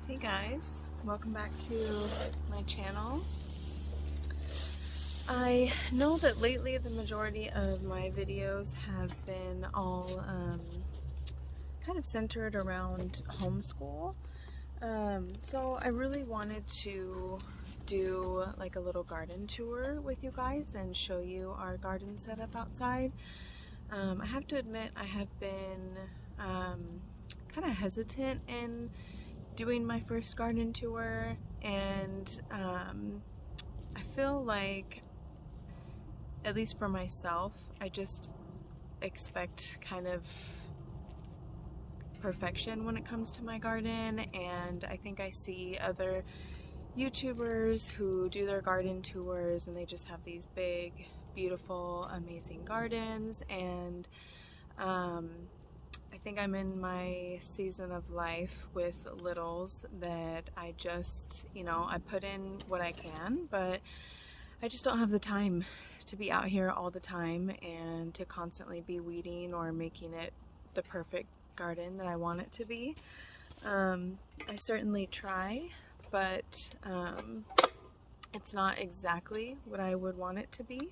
Hey guys, welcome back to my channel. I know that lately the majority of my videos have been all kind of centered around homeschool. So I really wanted to do like a little garden tour with you guys and show you our garden setup outside. I have to admit I have been kind of hesitant in doing my first garden tour, and I feel like, at least for myself, I just expect kind of perfection when it comes to my garden, and I think I see other YouTubers who do their garden tours and they just have these big, beautiful, amazing gardens, and I think I'm in my season of life with littles that I just, I put in what I can, but I just don't have the time to be out here all the time and to constantly be weeding or making it the perfect garden that I want it to be. I certainly try, but it's not exactly what I would want it to be.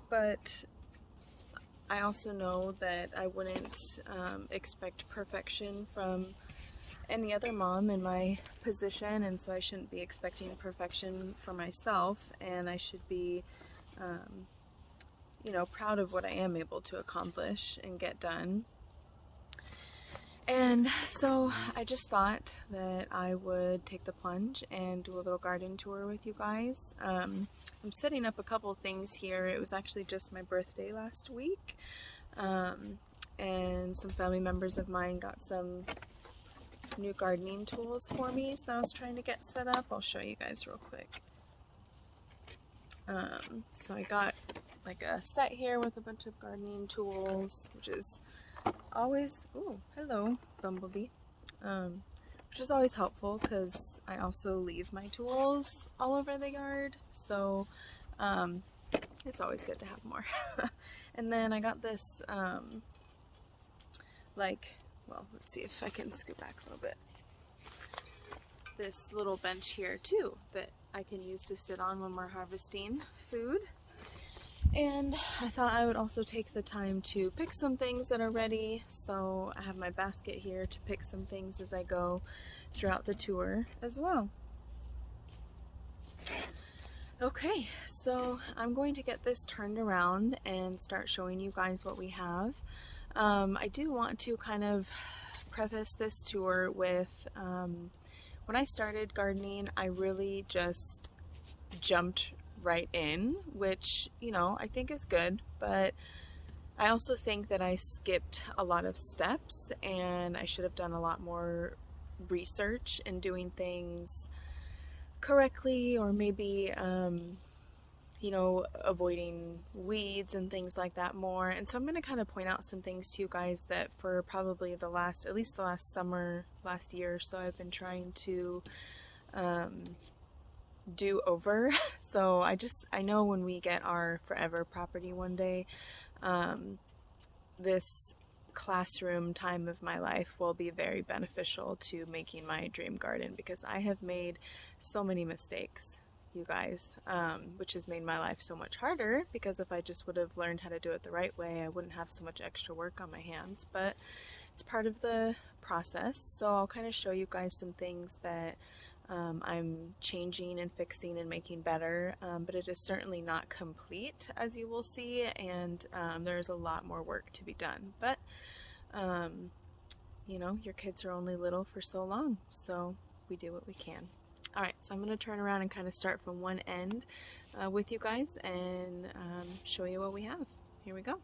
But I also know that I wouldn't expect perfection from any other mom in my position, and so I shouldn't be expecting perfection for myself, and I should be, proud of what I am able to accomplish and get done. And so I just thought that I would take the plunge and do a little garden tour with you guys. I'm setting up a couple things here. It was actually just my birthday last week, and some family members of mine got some new gardening tools for me, so I was trying to get set up. I'll show you guys real quick. So I got like a set here with a bunch of gardening tools, which is always, oh, hello, bumblebee, which is always helpful because I also leave my tools all over the yard, so it's always good to have more. And then I got this, well, let's see if I can scoot back a little bit. This little bench here too that I can use to sit on when we're harvesting food. And I thought I would also take the time to pick some things that are ready, so I have my basket here to pick some things as I go throughout the tour as well. Okay, so I'm going to get this turned around and start showing you guys what we have. I do want to kind of preface this tour with, when I started gardening, I really just jumped right in, which, I think is good, but I also think that I skipped a lot of steps and I should have done a lot more research and doing things correctly, or maybe avoiding weeds and things like that more. And so I'm going to kind of point out some things to you guys that for probably at least the last summer, last year or so, I've been trying to do over. So I know when we get our forever property one day, this classroom time of my life will be very beneficial to making my dream garden, because I have made so many mistakes, you guys, which has made my life so much harder, because if I just would have learned how to do it the right way, I wouldn't have so much extra work on my hands. But it's part of the process, so I'll kind of show you guys some things that I'm changing and fixing and making better, but it is certainly not complete, as you will see, and there's a lot more work to be done. But your kids are only little for so long, so we do what we can. Alright, so I'm going to turn around and kind of start from one end with you guys and show you what we have. Here we go.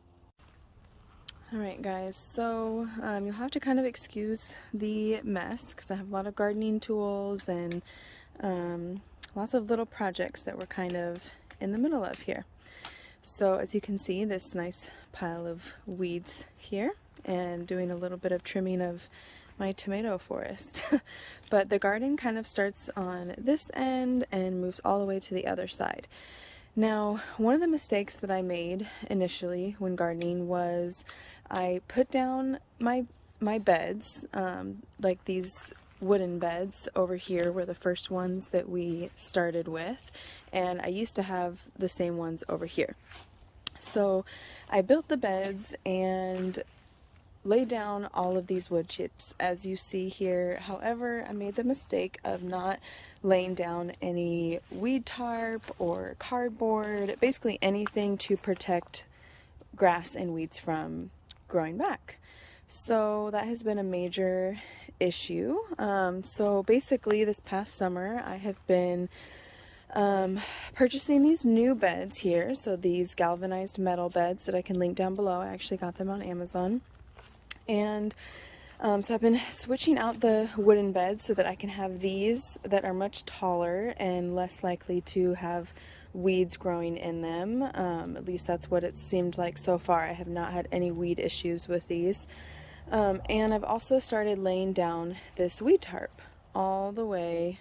Alright guys, so you'll have to kind of excuse the mess because I have a lot of gardening tools and lots of little projects that we're kind of in the middle of here. So as you can see, this nice pile of weeds here, and doing a little bit of trimming of my tomato forest. But the garden kind of starts on this end and moves all the way to the other side. Now, one of the mistakes that I made initially when gardening was I put down my beds, like these wooden beds over here were the first ones that we started with, and I used to have the same ones over here. So I built the beds and laid down all of these wood chips as you see here. However, I made the mistake of not laying down any weed tarp or cardboard, basically anything to protect grass and weeds from growing back. So that has been a major issue. So basically this past summer I have been purchasing these new beds here. So these galvanized metal beds that I can link down below. I actually got them on Amazon. And so I've been switching out the wooden beds so that I can have these that are much taller and less likely to have weeds growing in them. At least that's what it seemed like so far. I have not had any weed issues with these. And I've also started laying down this weed tarp all the way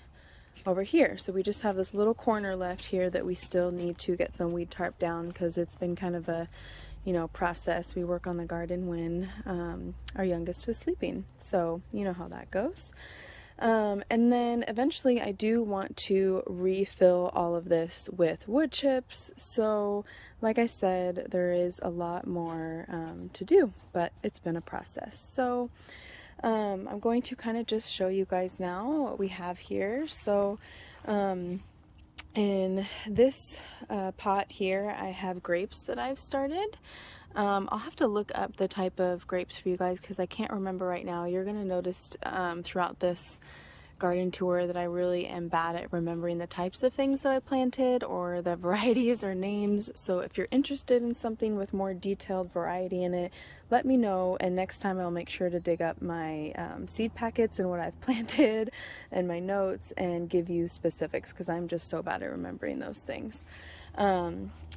over here. So we just have this little corner left here that we still need to get some weed tarp down because it's been kind of a process. We work on the garden when our youngest is sleeping, so you know how that goes. And then eventually I do want to refill all of this with wood chips. So like I said, there is a lot more to do, but it's been a process. So I'm going to kind of just show you guys now what we have here. So in this pot here, I have grapes that I've started. I'll have to look up the type of grapes for you guys because I can't remember right now. You're going to notice throughout this garden tour that I really am bad at remembering the types of things that I planted or the varieties or names. So if you're interested in something with more detailed variety in it, let me know, and next time I'll make sure to dig up my seed packets and what I've planted and my notes and give you specifics because I'm just so bad at remembering those things.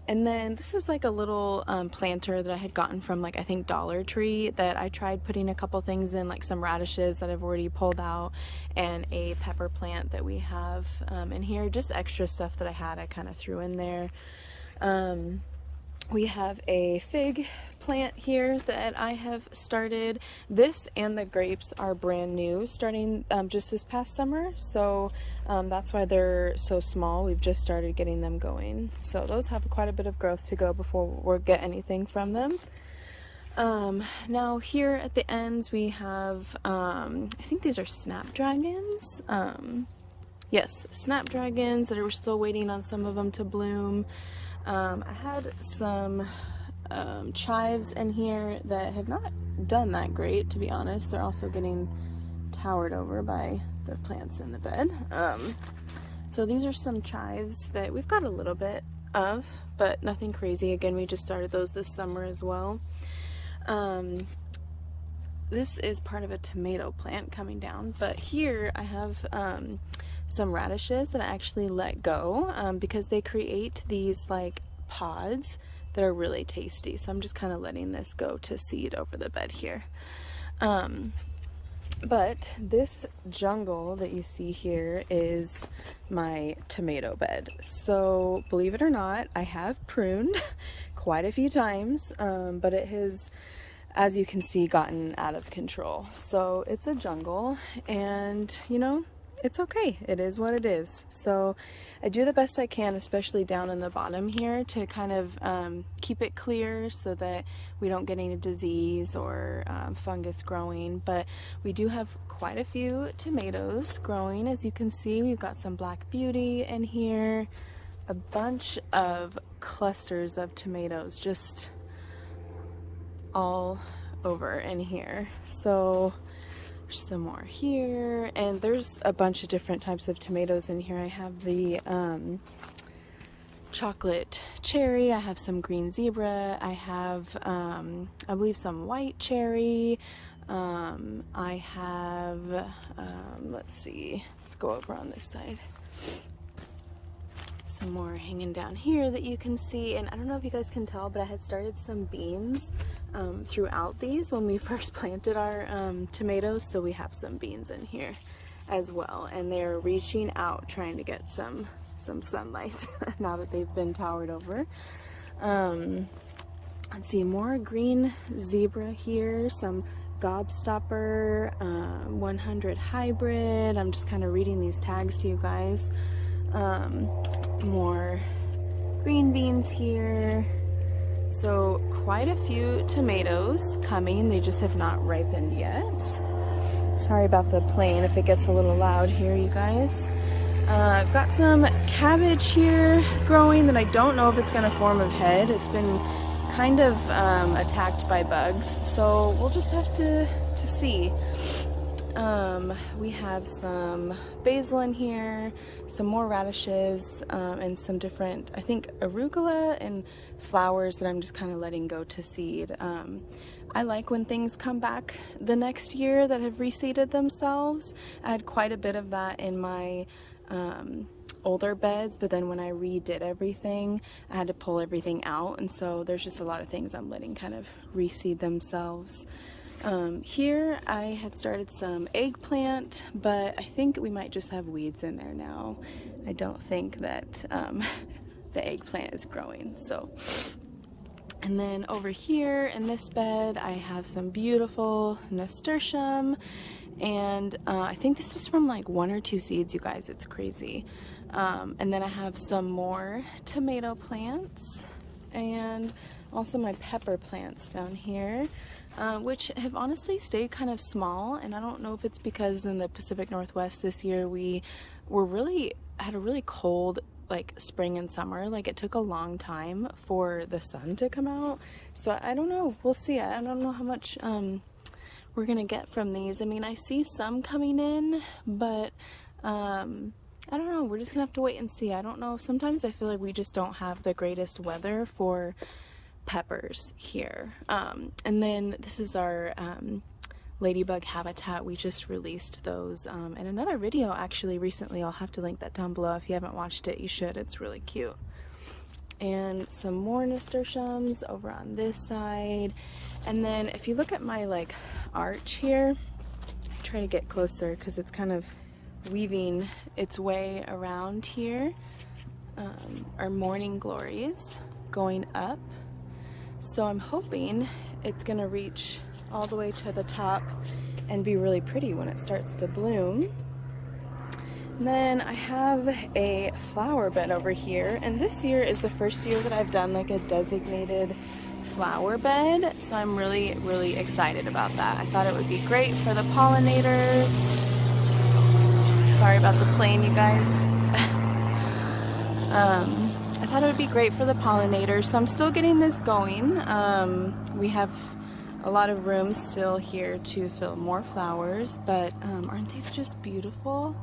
And then this is like a little planter that I had gotten from, like, I think Dollar Tree, that I tried putting a couple things in, like some radishes that I've already pulled out and a pepper plant that we have in here. Just extra stuff that I had, I kind of threw in there. We have a fig plant here that I have started. This and the grapes are brand new, starting just this past summer, so that's why they're so small. We've just started getting them going. So those have quite a bit of growth to go before we'll get anything from them. Now here at the ends we have, I think these are snapdragons. Yes, snapdragons that we're still waiting on some of them to bloom. I had some chives in here that have not done that great, to be honest. They're also getting towered over by the plants in the bed. So these are some chives that we've got a little bit of, but nothing crazy. Again, we just started those this summer as well. This is part of a tomato plant coming down, but here I have some radishes that I actually let go because they create these like pods that are really tasty. So I'm just kind of letting this go to seed over the bed here. But this jungle that you see here is my tomato bed. So believe it or not, I have pruned quite a few times, but it has, as you can see, gotten out of control. So it's a jungle, and you know, it's okay. It is what it is. So I do the best I can, especially down in the bottom here, to kind of keep it clear so that we don't get any disease or fungus growing. But we do have quite a few tomatoes growing. As you can see, we've got some Black Beauty in here, a bunch of clusters of tomatoes just all over in here. So some more here, and there's a bunch of different types of tomatoes in here. I have the chocolate cherry, I have some green zebra, I have I believe some white cherry, I have let's see, let's go over on this side. Some more hanging down here that you can see, and I don't know if you guys can tell, but I had started some beans throughout these when we first planted our tomatoes, so we have some beans in here as well, and they're reaching out trying to get some sunlight now that they've been towered over. Let's see, more green zebra here, some Gobstopper 100 hybrid. I'm just kind of reading these tags to you guys. More green beans here. So quite a few tomatoes coming. They just have not ripened yet. Sorry about the plane if it gets a little loud here, you guys. I've got some cabbage here growing that I don't know if it's going to form a head. It's been kind of attacked by bugs, so we'll just have to see. We have some basil in here, some more radishes, and some different, I think, arugula and flowers that I'm just kind of letting go to seed. I like when things come back the next year that have reseeded themselves. I had quite a bit of that in my older beds, but then when I redid everything, I had to pull everything out, and so there's just a lot of things I'm letting kind of reseed themselves. Here I had started some eggplant, but I think we might just have weeds in there now. I don't think that the eggplant is growing. So, and then over here in this bed I have some beautiful nasturtium, and I think this was from like 1 or 2 seeds, you guys. It's crazy. And then I have some more tomato plants and also my pepper plants down here, which have honestly stayed kind of small, and I don't know if it's because in the Pacific Northwest this year we had a really cold like spring and summer. Like it took a long time for the sun to come out, so I don't know. We'll see. I don't know how much we're gonna get from these. I mean, I see some coming in, but I don't know. We're just gonna have to wait and see. I don't know. Sometimes I feel like we just don't have the greatest weather for peppers here. And then this is our Ladybug Habitat. We just released those in another video actually recently. I'll have to link that down below. If you haven't watched it, you should. It's really cute. And some more nasturtiums over on this side. And then if you look at my like arch here, I try to get closer because it's kind of weaving its way around here. Our morning glories going up. So I'm hoping it's gonna reach all the way to the top and be really pretty when it starts to bloom. And then I have a flower bed over here, and this year is the first year that I've done like a designated flower bed, so I'm really excited about that. I thought it would be great for the pollinators. Sorry about the plane, you guys. I thought it would be great for the pollinators, so I'm still getting this going. We have a lot of room still here to fill more flowers, but aren't these just beautiful?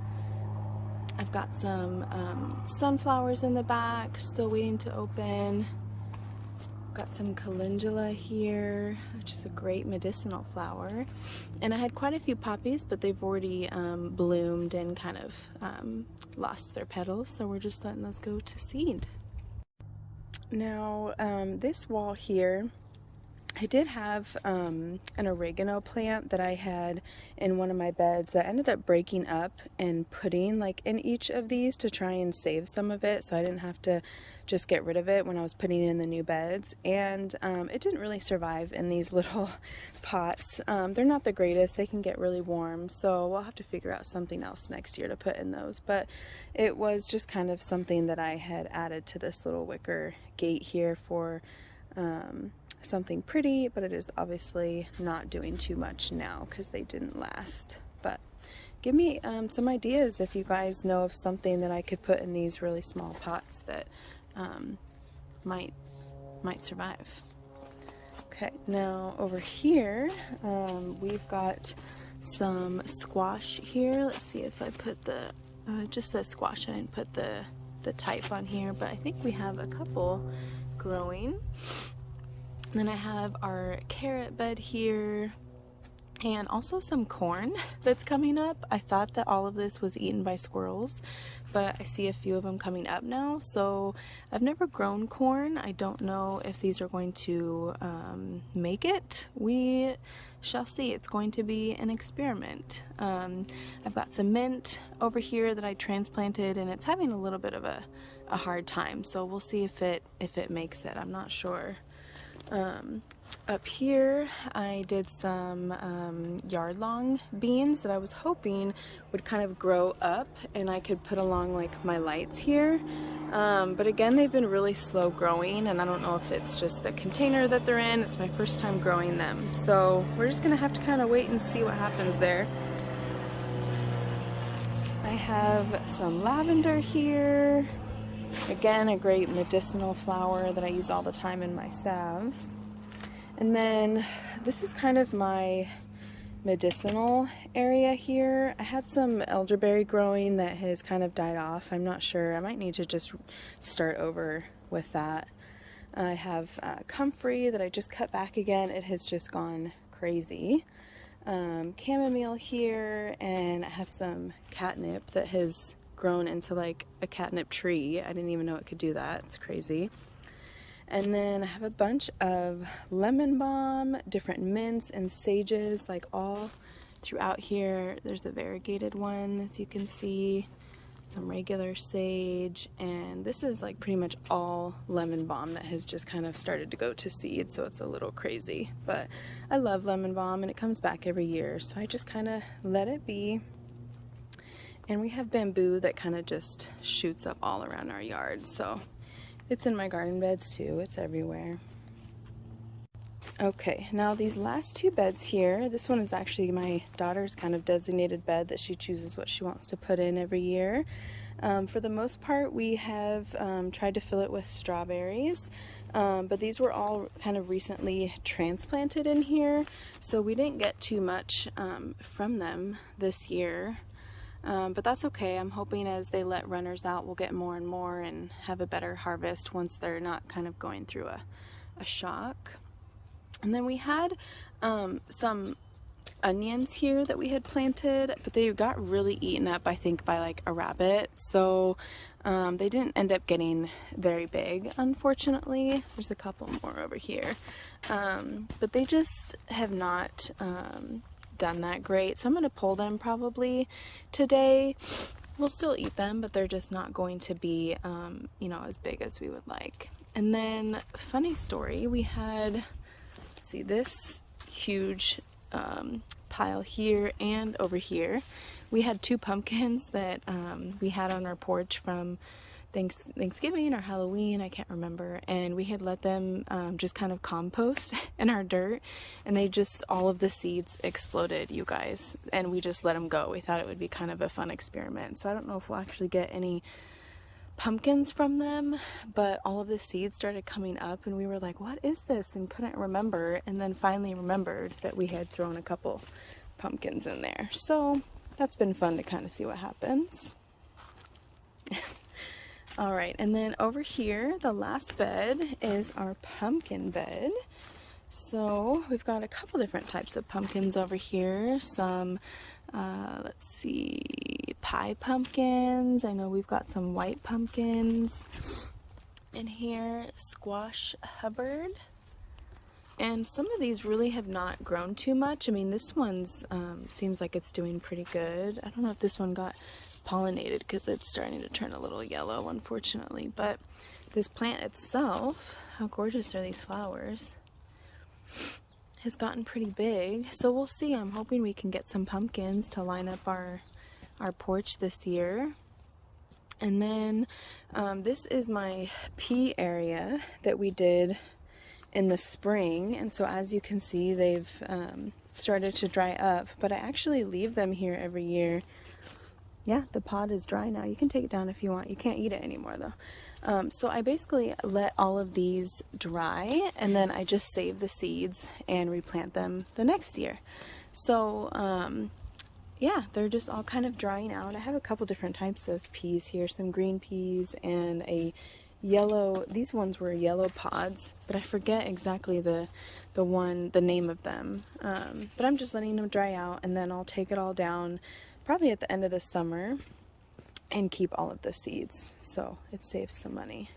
I've got some sunflowers in the back, still waiting to open. Got some calendula here, which is a great medicinal flower. And I had quite a few poppies, but they've already bloomed and kind of lost their petals, so we're just letting those go to seed. Now, this wall here, I did have an oregano plant that I had in one of my beds that ended up breaking up and putting like in each of these to try and save some of it, so I didn't have to just get rid of it when I was putting in the new beds. And it didn't really survive in these little pots. They're not the greatest. They can get really warm, so we'll have to figure out something else next year to put in those. But it was just kind of something that I had added to this little wicker gate here for something pretty, but it is obviously not doing too much now because they didn't last. But give me some ideas if you guys know of something that I could put in these really small pots that might survive. Okay, now over here we've got some squash here. Let's see if I put the just the squash. I didn't put the type on here, but I think we have a couple growing. Then I have our carrot bed here, and also some corn that's coming up. I thought that all of this was eaten by squirrels, but I see a few of them coming up now. So I've never grown corn. I don't know if these are going to make it. We shall see. It's going to be an experiment. I've got some mint over here that I transplanted, and it's having a little bit of a hard time. So we'll see if it makes it. I'm not sure. Up here I did some yard-long beans that I was hoping would kind of grow up and I could put along like my lights here. But again, they've been really slow growing, and I don't know if it's just the container that they're in. It's my first time growing them. So we're just gonna have to kind of wait and see what happens there. I have some lavender here. Again, a great medicinal flower that I use all the time in my salves. And then this is kind of my medicinal area here. I had some elderberry growing that has kind of died off. I'm not sure. I might need to just start over with that. I have comfrey that I just cut back again. It has just gone crazy. Chamomile here, and I have some catnip that has grown into like a catnip tree. I didn't even know it could do that. It's crazy. And then I have a bunch of lemon balm, different mints and sages, like all throughout here. There's a variegated one, as you can see, some regular sage, and this is like pretty much all lemon balm that has just kind of started to go to seed, so it's a little crazy. But I love lemon balm and it comes back every year, so I just kind of let it be. And we have bamboo that kind of just shoots up all around our yard, so it's in my garden beds too. It's everywhere. Okay, now these last two beds here, this one is actually my daughter's kind of designated bed that she chooses what she wants to put in every year. For the most part, we have tried to fill it with strawberries, but these were all kind of recently transplanted in here, so we didn't get too much from them this year. But that's okay. I'm hoping as they let runners out, we'll get more and more and have a better harvest once they're not kind of going through a shock. And then we had some onions here that we had planted, but they got really eaten up, I think, by like a rabbit. So they didn't end up getting very big, unfortunately. There's a couple more over here. But they just have not done that great, so I'm going to pull them probably today. We'll still eat them, but they're just not going to be you know, as big as we would like. And then, funny story, we had, let's see, this huge pile here and over here. We had two pumpkins that we had on our porch from Thanksgiving or Halloween, I can't remember, and we had let them just kind of compost in our dirt, and they just, all of the seeds exploded, you guys, and we just let them go. We thought it would be kind of a fun experiment, so I don't know if we'll actually get any pumpkins from them, but all of the seeds started coming up and we were like, what is this, and couldn't remember, and then finally remembered that we had thrown a couple pumpkins in there. So that's been fun to kind of see what happens. All right, and then over here, the last bed is our pumpkin bed. So we've got a couple different types of pumpkins over here. Some, let's see, pie pumpkins. I know we've got some white pumpkins in here, squash Hubbard. And some of these really have not grown too much. I mean, this one's seems like it's doing pretty good. I don't know if this one got pollinated because it's starting to turn a little yellow, unfortunately. But this plant itself, how gorgeous are these flowers, has gotten pretty big. So we'll see. I'm hoping we can get some pumpkins to line up our porch this year. And then this is my pea area that we did in the spring, and so as you can see, they've started to dry up, but I actually leave them here every year. Yeah, the pod is dry now. You can take it down if you want. You can't eat it anymore though. So I basically let all of these dry, and then I just save the seeds and replant them the next year. So yeah, they're just all kind of drying out. I have a couple different types of peas here, some green peas and a yellow, these ones were yellow pods, but I forget exactly the name of them. But I'm just letting them dry out, and then I'll take it all down probably at the end of the summer and keep all of the seeds, so it saves some money.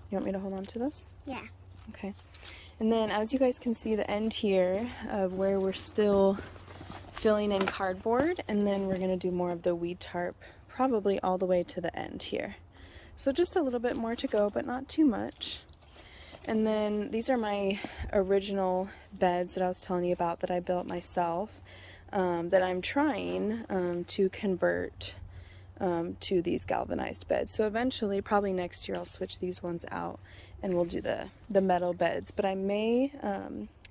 You want me to hold on to those? Yeah. Okay. And then as you guys can see, the end here of where we're still filling in cardboard, and then we're going to do more of the weed tarp probably all the way to the end here. So just a little bit more to go, but not too much. And then these are my original beds that I was telling you about that I built myself, that I'm trying to convert to these galvanized beds. So eventually, probably next year, I'll switch these ones out and we'll do the metal beds. But I may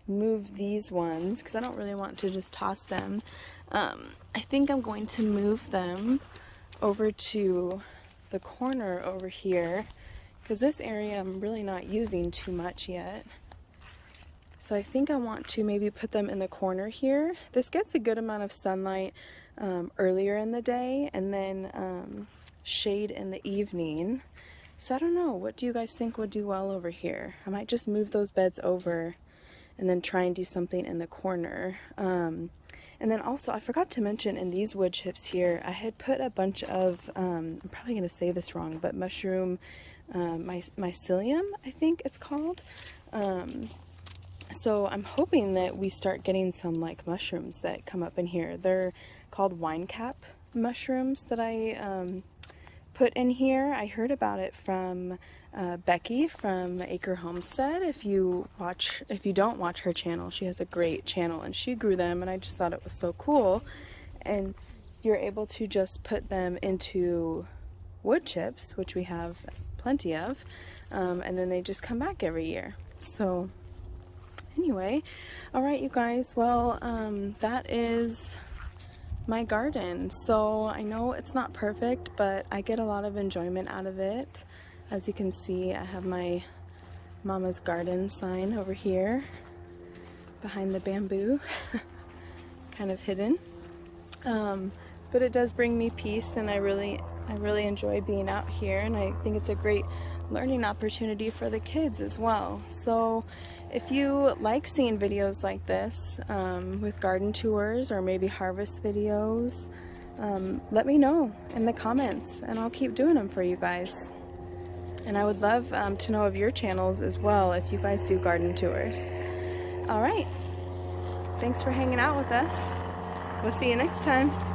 move these ones because I don't really want to just toss them. I think I'm going to move them over to the corner over here because this area I'm really not using too much yet. So I think I want to maybe put them in the corner here. This gets a good amount of sunlight earlier in the day and then shade in the evening. So I don't know, what do you guys think would do well over here? I might just move those beds over and then try and do something in the corner. And then also, I forgot to mention in these wood chips here, I had put a bunch of, I'm probably going to say this wrong, but mushroom mycelium, I think it's called. So I'm hoping that we start getting some like mushrooms that come up in here. They're called wine cap mushrooms that I put in here. I heard about it from Becky from Acre Homestead. If you don't watch her channel, she has a great channel and she grew them and I just thought it was so cool. And you're able to just put them into wood chips, which we have plenty of, and then they just come back every year. So anyway, all right, you guys, well, that is my garden. So I know it's not perfect, but I get a lot of enjoyment out of it. As you can see, I have my Mama's Garden sign over here behind the bamboo, kind of hidden. But it does bring me peace, and I really enjoy being out here, and I think it's a great learning opportunity for the kids as well. So if you like seeing videos like this with garden tours or maybe harvest videos, let me know in the comments and I'll keep doing them for you guys. And I would love to know of your channels as well if you guys do garden tours. All right, thanks for hanging out with us. We'll see you next time.